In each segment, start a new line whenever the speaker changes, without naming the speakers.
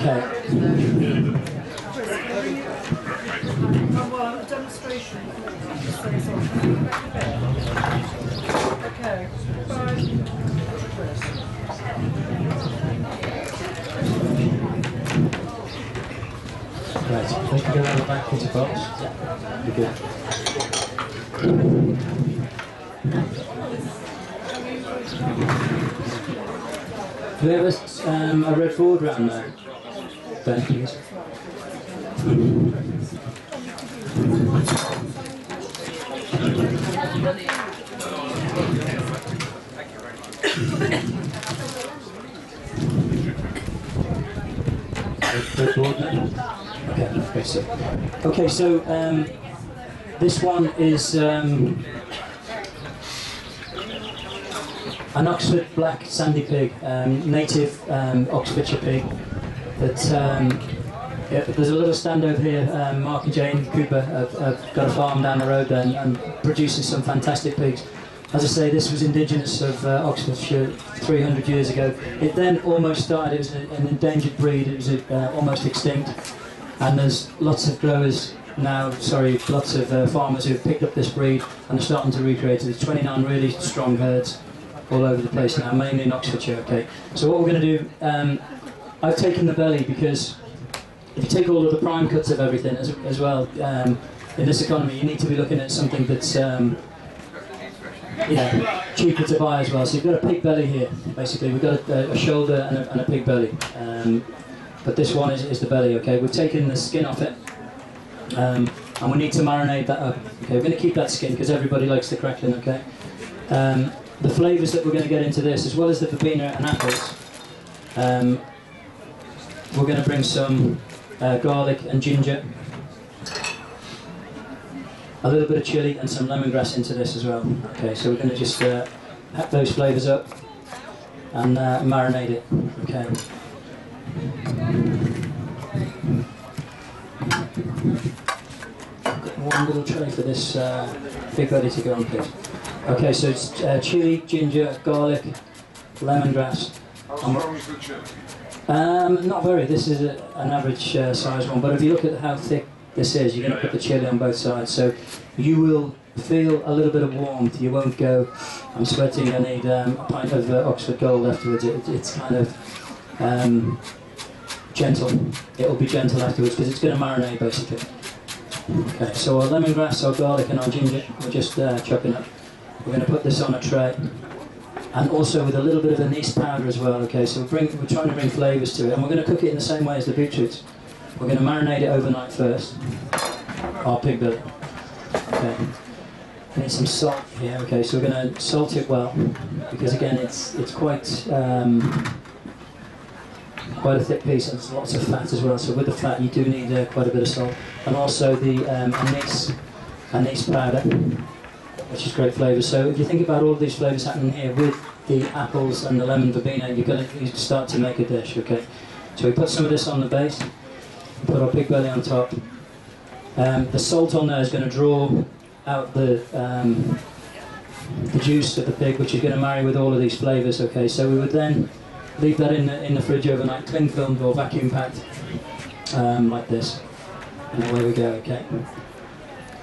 Okay.
Well, a demonstration. Okay. Bye.
Right, I think we're going to have a back into box. Yeah. Be good. Do we have a red forward round there? Ben, please. Red forward now? Okay, so this one is an Oxford black sandy pig, native Oxfordshire pig. That yeah, there's a little stand over here. Mark and Jane Cooper have got a farm down the road there and producing some fantastic pigs. As I say, this was indigenous of Oxfordshire 300 years ago. It then almost started. It was an endangered breed. It was almost extinct. And there's lots of growers now, lots of farmers who've picked up this breed and are starting to recreate it. There's 29 really strong herds all over the place now, mainly in Oxfordshire. Okay. So what we're going to do, I've taken the belly because if you take all of the prime cuts of everything as well, in this economy, you need to be looking at something that's cheaper to buy as well. So you've got a pig belly here, basically. We've got a shoulder and a pig belly. But this one is the belly, okay? We've taken the skin off it, and we need to marinate that up. Okay, we're going to keep that skin because everybody likes the crackling, okay? The flavours that we're going to get into this, as well as the verbena and apples, we're going to bring some garlic and ginger, a little bit of chilli and some lemongrass into this as well. Okay, so we're going to just pack those flavours up and marinate it, okay? One little tray for this big belly to go on, please. Okay, so it's chilli, ginger, garlic, lemongrass.
How strong is the chilli?
Not very. This is an average size one, but if you look at how thick this is, you're going to put the chilli on both sides, so you will feel a little bit of warmth. You won't go, I'm sweating, I need a pint of Oxford Gold afterwards. It's kind of gentle. It will be gentle afterwards because it's going to marinate basically. Okay, so our lemongrass, our garlic and our ginger, we're just chopping up. We're going to put this on a tray, and also with a little bit of anise powder as well. Okay, so we're trying to bring flavours to it, and we're going to cook it in the same way as the beetroots. We're going to marinate it overnight first, our pig belly. Okay, need some salt here. Okay, so we're going to salt it well, because again it's quite a thick piece, and there's lots of fat as well. So with the fat, you do need quite a bit of salt, and also the anise powder, which is great flavour. So if you think about all of these flavours happening here with the apples and the lemon verbena, you start to make a dish. Okay, so we put some of this on the base, put our pig belly on top. The salt on there is going to draw out the juice of the pig, which is going to marry with all of these flavours. Okay, so we would then leave that in the fridge overnight, cling filmed or vacuum packed, like this, and away we go. Okay.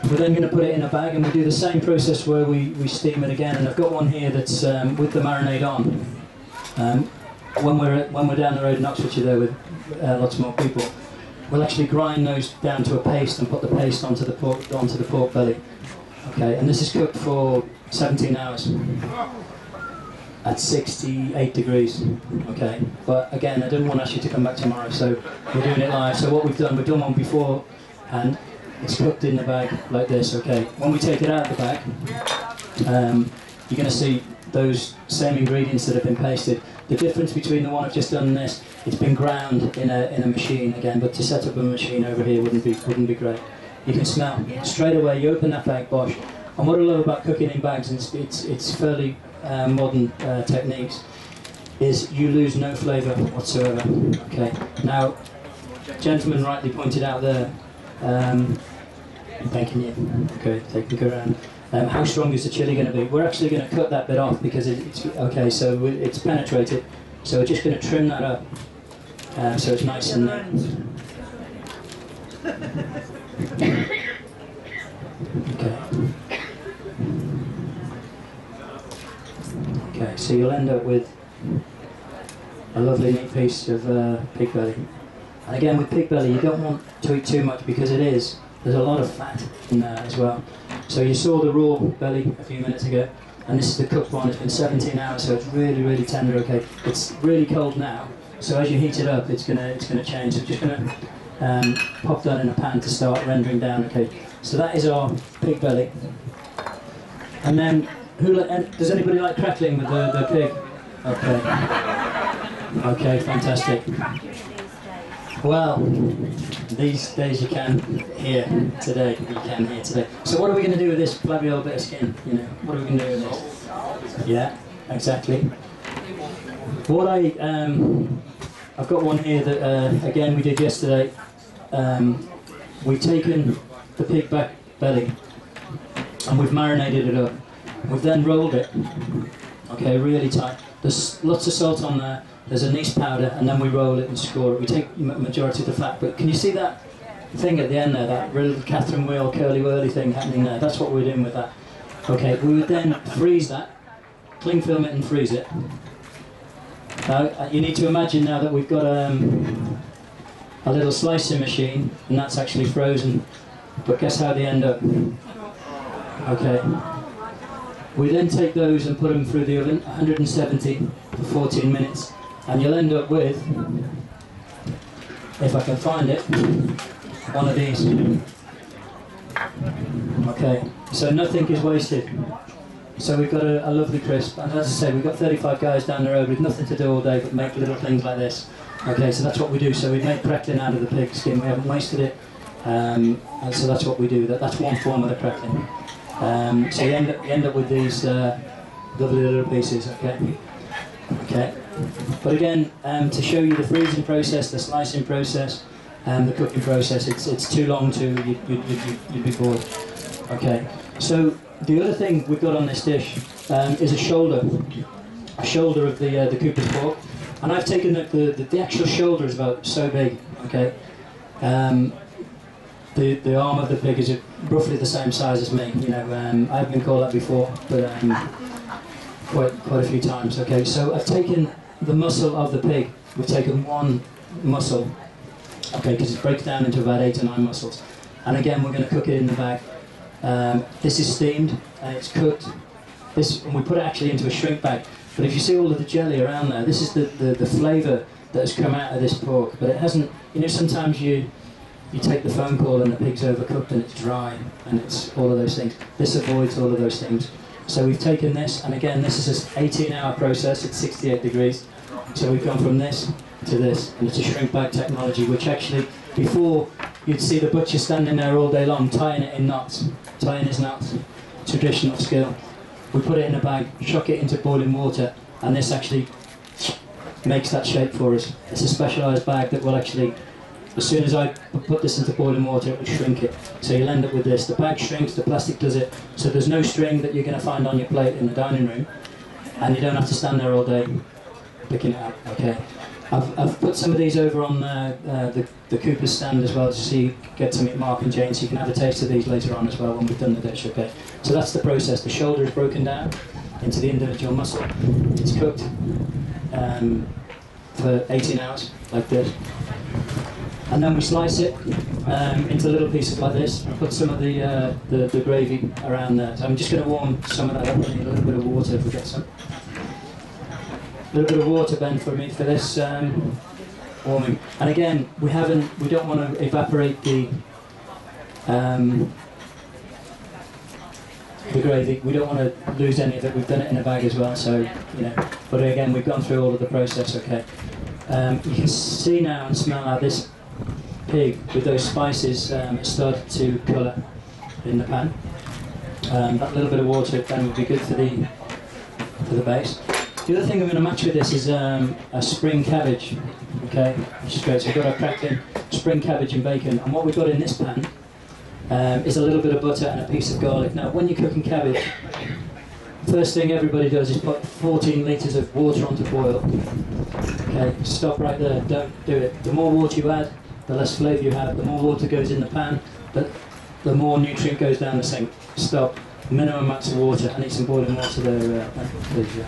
We're then going to put it in a bag, and we do the same process where we steam it again. And I've got one here that's with the marinade on. When we're down the road in Oxfordshire there with lots more people, we'll actually grind those down to a paste and put the paste onto the pork belly. Okay, and this is cooked for 17 hours at 68 degrees. Okay, but again, I didn't want to ask you to come back tomorrow, so we're doing it live. So what we've done one before, and it's cooked in the bag like this. Okay, when we take it out of the bag, you're going to see those same ingredients that have been pasted. The difference between the one I've just done and this, it's been ground in a machine again, but to set up a machine over here wouldn't be great. You can smell straight away. You open that bag, bosh. And what I love about cooking in bags, and it's fairly modern techniques, is you lose no flavour whatsoever. Okay. Now, gentleman rightly pointed out there. Thanking you. Okay, taking a around. How strong is the chilli going to be? We're actually going to cut that bit off because it's okay. So it's penetrated. So we're just going to trim that up so it's nice and neat. Okay. Okay, so you'll end up with a lovely neat piece of pig belly. And again, with pig belly, you don't want to eat too much because there's a lot of fat in there as well. So you saw the raw belly a few minutes ago, and this is the cooked one. It's been 17 hours, so it's really, really tender. Okay, it's really cold now, so as you heat it up, it's gonna change. So just gonna pop that in a pan to start rendering down. Okay, so that is our pig belly. And then, does anybody like crackling with the pig? Okay. Okay, fantastic. Well, these days you can here today. So what are we going to do with this flabby old bit of skin? You know, what are we going to do with this? Yeah, exactly. What I've got one here that again we did yesterday. We've taken the pig back belly and we've marinated it up. We've then rolled it. Okay, really tight. There's lots of salt on there. There's anise powder, and then we roll it and score it. We take majority of the fat, but can you see that thing at the end there, that little Catherine wheel, curly whirly thing happening there? That's what we're doing with that. Okay, we would then freeze that, cling film it and freeze it. Now, you need to imagine now that we've got a little slicing machine, and that's actually frozen, but guess how they end up? Okay. We then take those and put them through the oven, 170 for 14 minutes. And you'll end up with, if I can find it, one of these. Okay, so nothing is wasted. So we've got a lovely crisp, and as I say, we've got 35 guys down the road with nothing to do all day but make little things like this. Okay, so that's what we do. So we make crackling out of the pig skin. We haven't wasted it, and so that's what we do. That's one form of the crackling. So you end up with these lovely little pieces. Okay. Okay. But again, to show you the freezing process, the slicing process, and the cooking process, it's too long to you'd be bored. Okay. So the other thing we've got on this dish is a shoulder of the Cooper's pork, and I've taken the actual shoulder is about so big. Okay. The arm of the pig is roughly the same size as me. You know, I haven't been called that before, but quite a few times. Okay. So I've taken the muscle of the pig. We've taken one muscle, okay, because it breaks down into about 8 or 9 muscles. And again, we're going to cook it in the bag. This is steamed and it's cooked. And we put it actually into a shrink bag. But if you see all of the jelly around there, this is the flavour that has come out of this pork. But it hasn't. You know, sometimes you take the phone call and the pig's overcooked and it's dry and it's all of those things. This avoids all of those things. So we've taken this, and again, this is an 18-hour process at 68 degrees. So we've gone from this to this, and it's a shrink bag technology, which actually, before you'd see the butcher standing there all day long tying it in knots, tying his knots, traditional skill. We put it in a bag, chuck it into boiling water, and this actually makes that shape for us. It's a specialised bag that will actually, as soon as I put this into boiling water, it will shrink it. So you'll end up with this. The bag shrinks, the plastic does it, so there's no string that you're going to find on your plate in the dining room, and you don't have to stand there all day picking it up. Okay. I've put some of these over on the Cooper's stand as well, so you get to meet Mark and Jane, so you can have a taste of these later on as well when we've done the dish. Okay. So that's the process. The shoulder is broken down into the individual muscle. It's cooked for 18 hours like this. And then we slice it into little pieces like this. Put some of the gravy around there. So I'm just going to warm some of that up. I need a little bit of water if we get some. A little bit of water, Ben, for me for this warming. And again, we don't want to evaporate the gravy. We don't want to lose any of it. We've done it in a bag as well, so you know. But again, we've gone through all of the process. Okay. You can see now and smell how this pig with those spices started to colour in the pan. That little bit of water then would be good for the base. The other thing I'm going to match with this is a spring cabbage, okay, which is great. So we've got our crackling spring cabbage and bacon, and what we've got in this pan is a little bit of butter and a piece of garlic. Now, when you're cooking cabbage, first thing everybody does is put 14 litres of water onto boil. Okay, stop right there, don't do it. The more water you add, the less flavour you have. The more water goes in the pan, the more nutrient goes down the sink. Stop. Minimum amounts of water. I need some boiling water there, please. Yeah.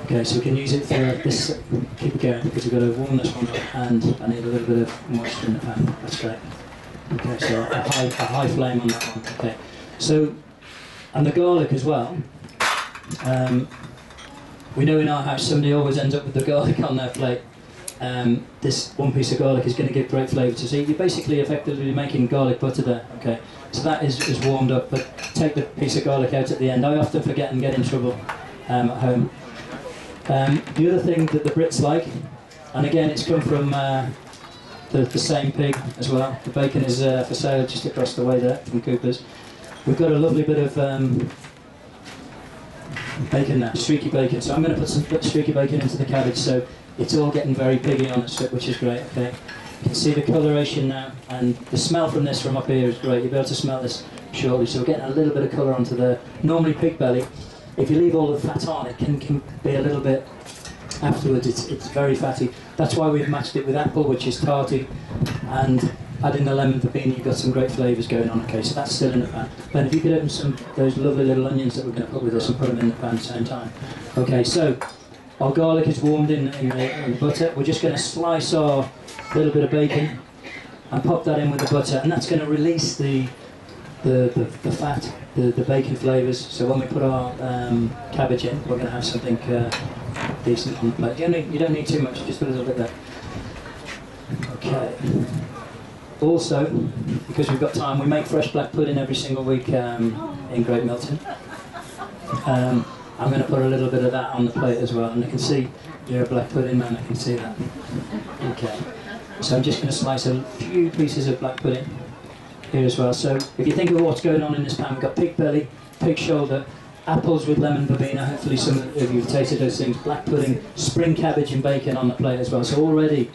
Okay, so we can use it for this. Keep it going because we've got to warm this one up, and I need a little bit of moisture in the pan. That's great. Okay, so a high flame on that one. Okay, so and the garlic as well. We know in our house somebody always ends up with the garlic on their plate. This one piece of garlic is going to give great flavour to see. You're basically effectively making garlic butter there. Okay, so that is warmed up, but take the piece of garlic out at the end. I often forget and get in trouble at home. The other thing that the Brits like, and again it's come from the same pig as well. The bacon is for sale just across the way there from Cooper's. We've got a lovely bit of bacon now, streaky bacon. So I'm going to put some streaky bacon into the cabbage, so it's all getting very piggy on it, which is great. Okay, you can see the coloration now, and the smell from this from up here is great. You'll be able to smell this shortly. So we're getting a little bit of colour onto the normally pig belly. If you leave all the fat on, it can be a little bit afterwards. It's very fatty. That's why we've matched it with apple, which is tarty, and adding the lemon verbena, you've got some great flavours going on. Okay, so that's still in the pan. Then if you could open some those lovely little onions that we're going to put with us and put them in the pan at the same time. Okay, so our garlic is warmed in the butter. We're just going to slice our little bit of bacon and pop that in with the butter, and that's going to release the fat, the bacon flavours. So when we put our cabbage in, we're going to have something decent on the plate. You don't need too much, just a little bit there. Okay. Also, because we've got time, we make fresh black pudding every single week in Great Milton. I'm going to put a little bit of that on the plate as well, and I can see you're a black pudding man, I can see that. Okay. So I'm just going to slice a few pieces of black pudding here as well. So if you think of what's going on in this pan, we've got pig belly, pig shoulder, apples with lemon verbena, hopefully some of you have tasted those things, black pudding, spring cabbage and bacon on the plate as well. So already,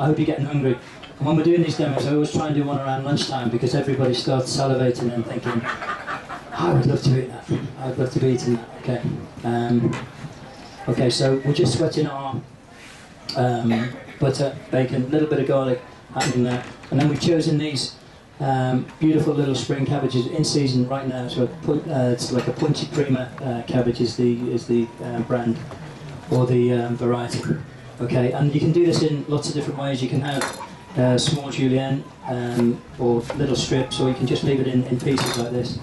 I hope you're getting hungry. And when we're doing these demos, I always try and do one around lunchtime because everybody starts salivating and thinking, I would love to eat that. I would love to be eating that. Okay. Okay, so we're just sweating our butter, bacon, a little bit of garlic in there, and then we've chosen these beautiful little spring cabbages in season right now. So it's like a Punchi Prima cabbage is the brand or the variety. Okay, and you can do this in lots of different ways. You can have small julienne or little strips, or you can just leave it in pieces like this.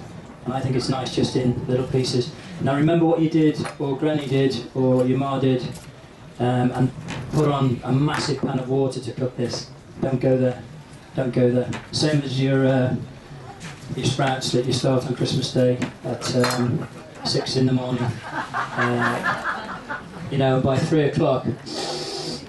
And I think it's nice just in little pieces. Now remember what you did, or Granny did, or your Ma did, and put on a massive pan of water to cook this. Don't go there. Don't go there. Same as your sprouts that you start on Christmas Day at 6 in the morning. You know, by 3 o'clock,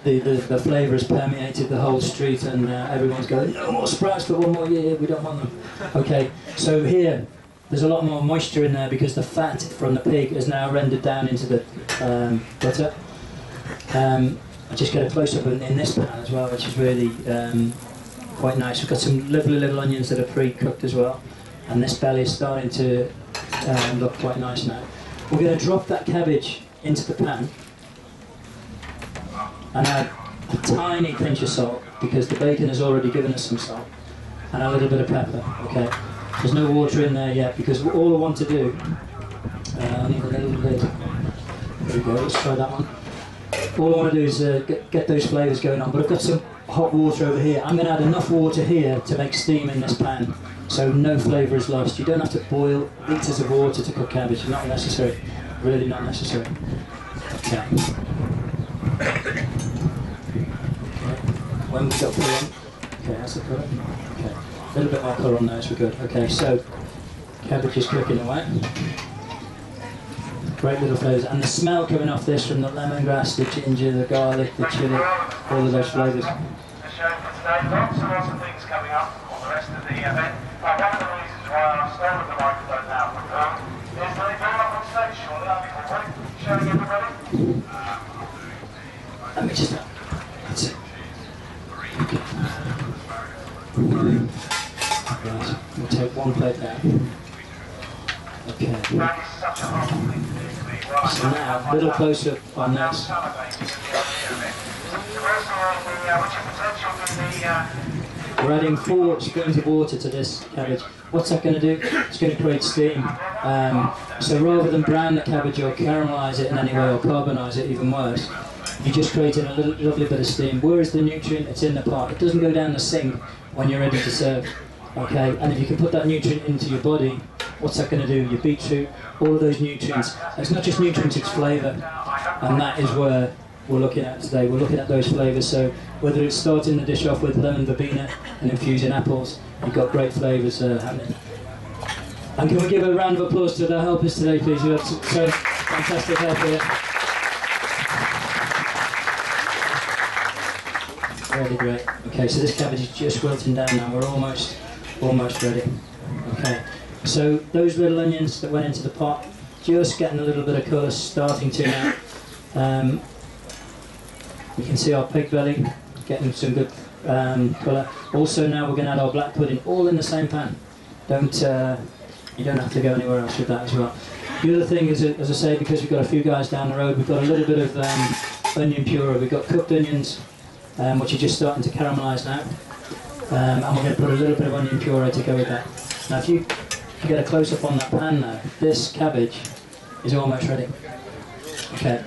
the flavour has permeated the whole street, and everyone's going, no more sprouts for one more year, we don't want them. Okay, so here, there's a lot more moisture in there because the fat from the pig is now rendered down into the butter. I just get a close-up in this pan as well, which is really quite nice. We've got some lovely little onions that are pre-cooked as well, and this belly is starting to look quite nice now. We're going to drop that cabbage into the pan and add a tiny pinch of salt because the bacon has already given us some salt, and a little bit of pepper. Okay, there's no water in there yet because all I want to do, I need a little bit. There we go. Let's try that one. All I want to do is get those flavours going on, but I've got some hot water over here. I'm going to add enough water here to make steam in this pan, so no flavour is lost. You don't have to boil litres of water to cook cabbage. Not necessary. Really not necessary. Okay. When we've got colour on. Okay, that's the colour. Okay. A little bit more colour on those, we're good. Okay, so cabbage is cooking away. Great little flavours, and the smell coming off this from the lemongrass, the ginger, the garlic, the chilli, all of those flavours.
The show for today, lots and lots of things coming up on the rest of the event. One of the reasons why I'm still with the microphone now is that they go up on stage shortly. I'll be showing everybody.
Let me just. That's it. Okay. Right, we'll take one plate down. Okay.
That is such a horrible thing to do to me.
So now, a little closer on this. We're adding 4 spoons of water to this cabbage. What's that going to do? It's going to create steam. So rather than brown the cabbage or caramelise it in any way or carbonise it, even worse, you're just creating a little lovely bit of steam. Where is the nutrient? It's in the pot. It doesn't go down the sink when you're ready to serve. Okay, and if you can put that nutrient into your body, what's that going to do? Your beetroot, all of those nutrients. It's not just nutrients, it's flavour, and that is where we're looking at today. We're looking at those flavours. So whether it's starting the dish off with lemon verbena and infusing apples, you've got great flavours happening. And can we give a round of applause to the helpers today, please? You have so fantastic help here. Really great. Okay, so this cabbage is just wilting down now. We're almost ready. Okay, so those little onions that went into the pot, just getting a little bit of colour, starting to now. You can see our pig belly getting some good colour. Also now we're going to add our black pudding, all in the same pan. You don't have to go anywhere else with that as well. The other thing is, as I say, because we've got a few guys down the road, we've got a little bit of onion puree. We've got cooked onions, which are just starting to caramelise now. And we're going to put a little bit of onion puree to go with that. Now if you get a close-up on that pan now, this cabbage is almost ready. Okay,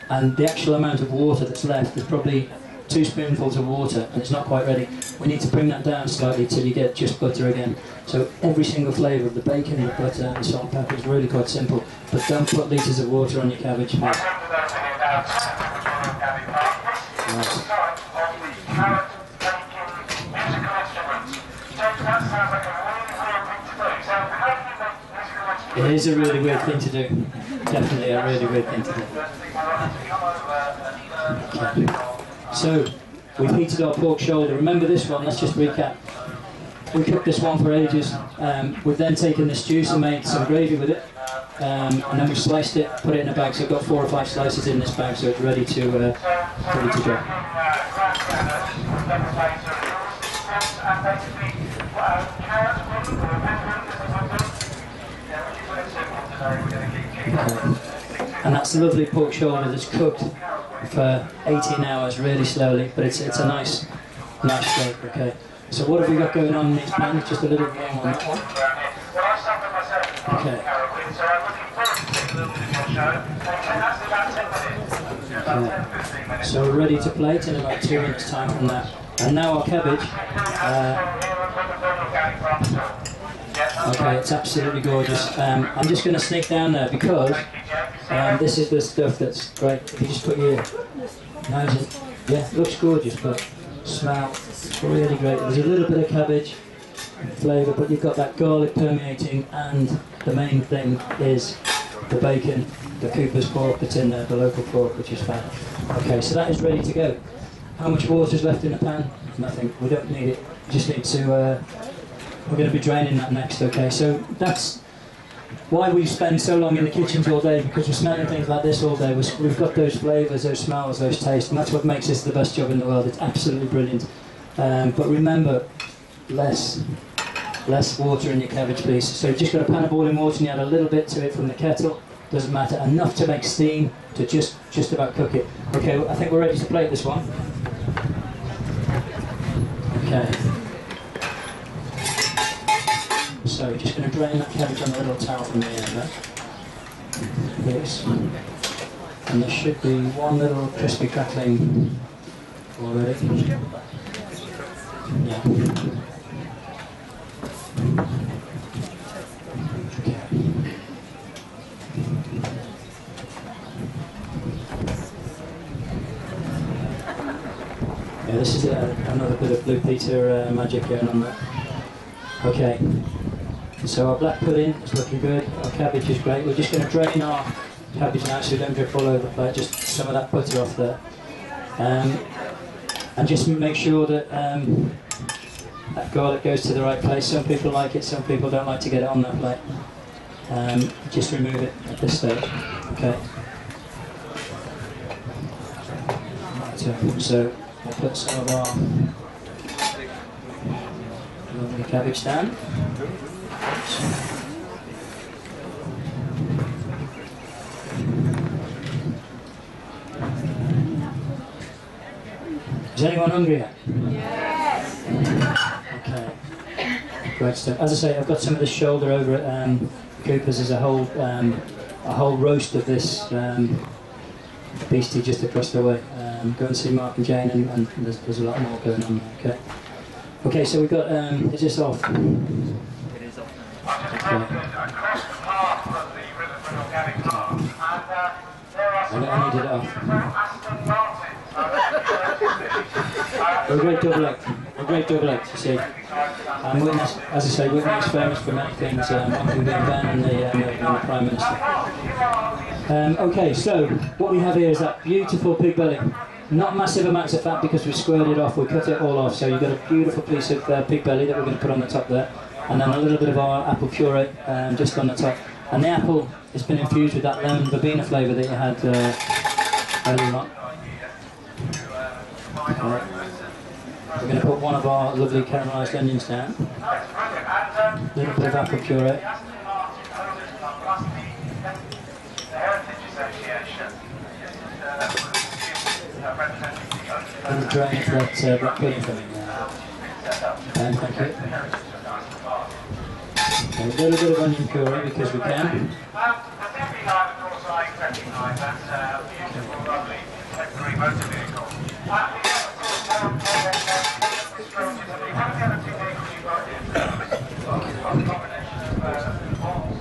and the actual amount of water that's left is probably 2 spoonfuls of water, and it's not quite ready. We need to bring that down slightly till you get just butter again. So every single flavour of the bacon, the butter and the salt and pepper is really quite simple, but don't put litres of water on your cabbage. Right. It is a really weird thing to do. Definitely a really weird thing to do. Okay. So, we've heated our pork shoulder. Remember this one, let's just recap. We cooked this one for ages. We've then taken this juice and made some gravy with it. And then we sliced it, put it in a bag. So I've got 4 or 5 slices in this bag, so it's ready to go. And that's a lovely pork shoulder that's cooked for 18 hours really slowly, but it's a nice steak. Okay, so what have we got going on in these pans? Just a little game on that one. Okay, so we're ready to plate in about 2 minutes time from that. And now our cabbage, okay, it's absolutely gorgeous. I'm just going to sneak down there because this is the stuff that's great. If you just put your nose in, yeah, it looks gorgeous, but smell really great. There's a little bit of cabbage flavour, but you've got that garlic permeating, and the main thing is the bacon, the Cooper's pork that's in there, the local pork, which is fab. Okay, so that is ready to go. How much water is left in the pan? Nothing. We don't need it. We just need to. We're going to be draining that next. Okay, so that's why we spend so long in the kitchens all day, because we're smelling things like this all day. We've got those flavours, those smells, those tastes, and that's what makes this the best job in the world. It's absolutely brilliant. But remember, less water in your cabbage, please. So you've just got a pan of boiling water, and you add a little bit to it from the kettle. Doesn't matter, enough to make steam to just about cook it. Okay, I think we're ready to plate this one. Okay. So we're just going to drain that cabbage on a little towel from the end there. Yes. And there should be one little crispy crackling already. Yeah. Yeah, this is another bit of Blue Peter magic going on there. Okay, so our black pudding is looking good, our cabbage is great. We're just going to drain our cabbage now so we don't drip all over the plate, just some of that butter off there. And just make sure that that garlic goes to the right place. Some people like it, some people don't like to get it on that plate. Just remove it at this stage. Okay. So we'll put some of our lovely cabbage down. Is anyone hungry yet? Yes! Okay. Great stuff. As I say, I've got some of the shoulder over at Cooper's. There's a whole roast of this beastie just across the way. Go and see Mark and Jane, and there's a lot more going on there, okay? Okay, so we've got, is this off? It is off now. Okay. I needed it off. We're a great double act. We're a great double act, you see. Witness, as I say, Witness is famous for many things, including Ben and the Prime Minister. Okay, so what we have here is that beautiful pig belly. Not massive amounts of fat because we squared it off, we cut it all off. So you've got a beautiful piece of pig belly that we're going to put on the top there. And then a little bit of our apple puree just on the top. And the apple has been infused with that lemon verbena flavour that you had earlier on. We're going to put one of our lovely caramelised onions down. A little bit of apple puree. And drain it that black pudding for me now. Thank you. Okay, a little bit of onion puree because we can.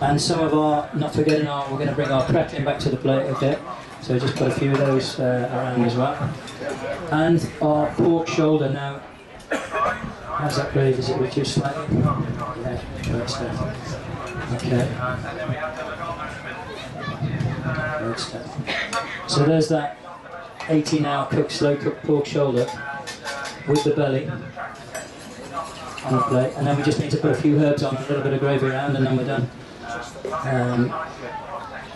And some of our, not forgetting we're going to bring our crackling back to the plate, okay? So just put a few of those around as well. And our pork shoulder now. How's that gravy? Is it reduced slightly? Yeah, great stuff. Okay. Great stuff. So there's that 18-hour cooked, slow cooked pork shoulder with the belly on the plate. And then we just need to put a few herbs on, a little bit of gravy around, and then we're done.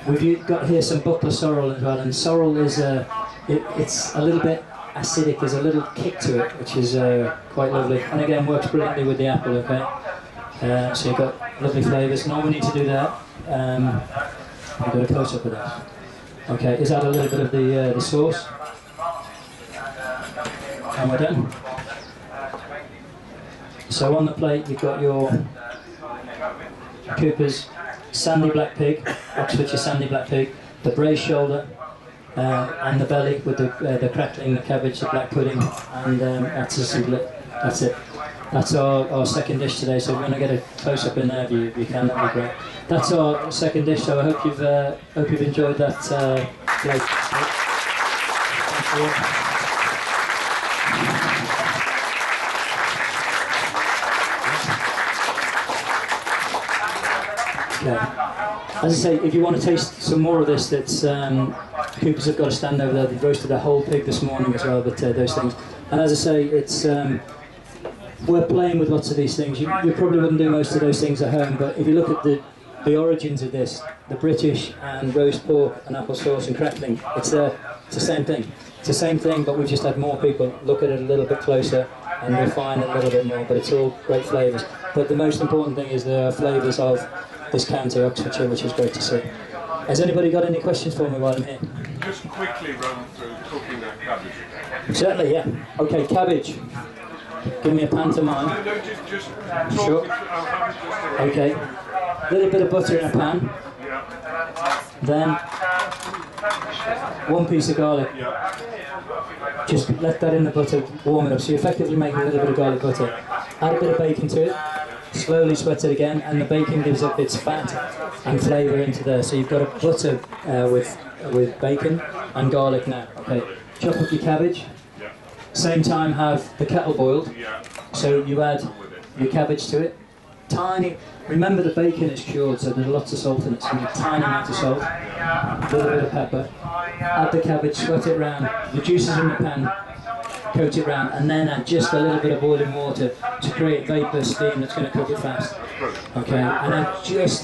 We've got here some buckler sorrel as well, and sorrel is it's a little bit acidic. There's a little kick to it, which is quite lovely, and again works brilliantly with the apple. Okay, so you've got lovely flavours. And all we need to do there, I've got a close up of that. Okay, is add a little bit of the sauce, and we're done. So on the plate you've got your Cooper's sandy black pig, Oxfordshire sandy black pig, the braised shoulder, and the belly with the crackling, the cabbage, the black pudding, and that's it. That's our second dish today. So if you want to get a close up in there, if you can, that'd be great. That's our second dish. So I hope you've enjoyed that plate. Thank you. Okay. As I say, if you want to taste some more of this, that's Cooper's have got a stand over there. They've roasted a whole pig this morning as well, but those things. And as I say, it's we're playing with lots of these things. You probably wouldn't do most of those things at home, but if you look at the origins of this, the British and roast pork and apple sauce and crackling, it's the same thing. It's the same thing, but we've just had more people look at it a little bit closer and refine it a little bit more, but it's all great flavours. But the most important thing is the flavours of this county, Oxfordshire, which is great to see. Has anybody got any questions for me while I'm here?
Just quickly run through cooking that cabbage.
Certainly, yeah. Okay, cabbage. Give me a pantomime.
No, just talk
sure. Okay. A little bit of butter in a pan.
Yeah.
Then 1 piece of garlic.
Yeah.
Just let that in the butter, warm it up. So you effectively make a little bit of garlic butter. Add a bit of bacon to it. Slowly sweat it again, and the bacon gives up its fat and flavour into there. So you've got a butter with bacon and garlic now. Okay. Chop up your cabbage.
Yeah.
Same time have the kettle boiled.
Yeah.
So you add your cabbage to it. Tiny. Remember the bacon is cured, so there's lots of salt in it. So you need a tiny amount of salt, a little bit of pepper. Add the cabbage, sweat it round. The juices in the pan. Coat it round, and then add just a little bit of boiling water to create vapour, steam that's going to cook it fast. Okay, and then just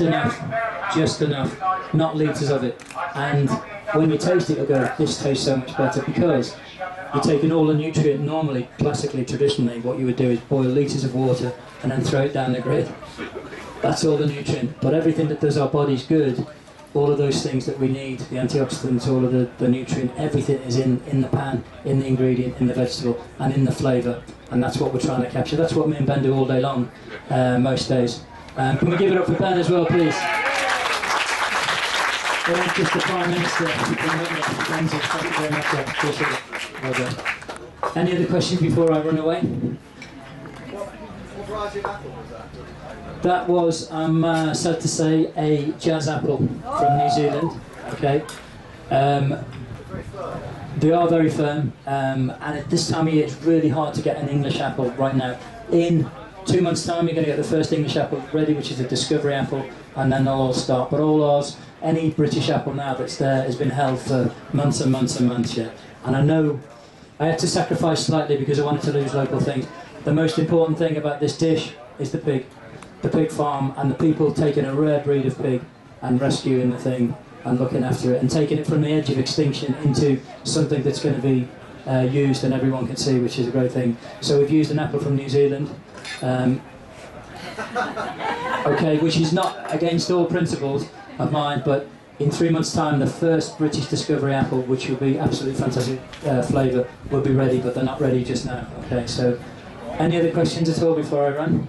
enough, not litres of it. And when you taste it, you'll go, this tastes so much better, because you're taking all the nutrient. Normally, classically, traditionally, what you would do is boil litres of water and then throw it down the grid. That's all the nutrient. But everything that does our bodies good all of those things that we need, the antioxidants, all of the nutrient, everything is in the pan, in the ingredient, in the vegetable, and in the flavour. And that's what we're trying to capture. That's what me and Ben do all day long, most days. Can we give it up for Ben as well, please? Just the Prime Minister. Thank you very much. I appreciate it. Well done. Any other questions before I run away?
What variety of apple was that?
That was, I'm sad to say, a jazz apple from New Zealand. Okay.
Very firm.
They are very firm, and at this time of year it's really hard to get an English apple right now. In 2 months' time you're going to get the first English apple ready, which is a discovery apple, and then they'll all start. But all ours, any British apple now that's there has been held for months and months and months yet. And I know I had to sacrifice slightly because I wanted to lose local things. The most important thing about this dish is the pig farm, and the people taking a rare breed of pig and rescuing the thing and looking after it and taking it from the edge of extinction into something that's going to be used and everyone can see, which is a great thing. So we've used an apple from New Zealand, okay, which is not against all principles of mine, but in 3 months' time the first British discovery apple, which will be absolutely fantastic flavour, will be ready, but they're not ready just now. Okay, so any other questions at all before I run?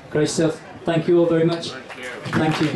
Great stuff. Thank you all very much. Thank you.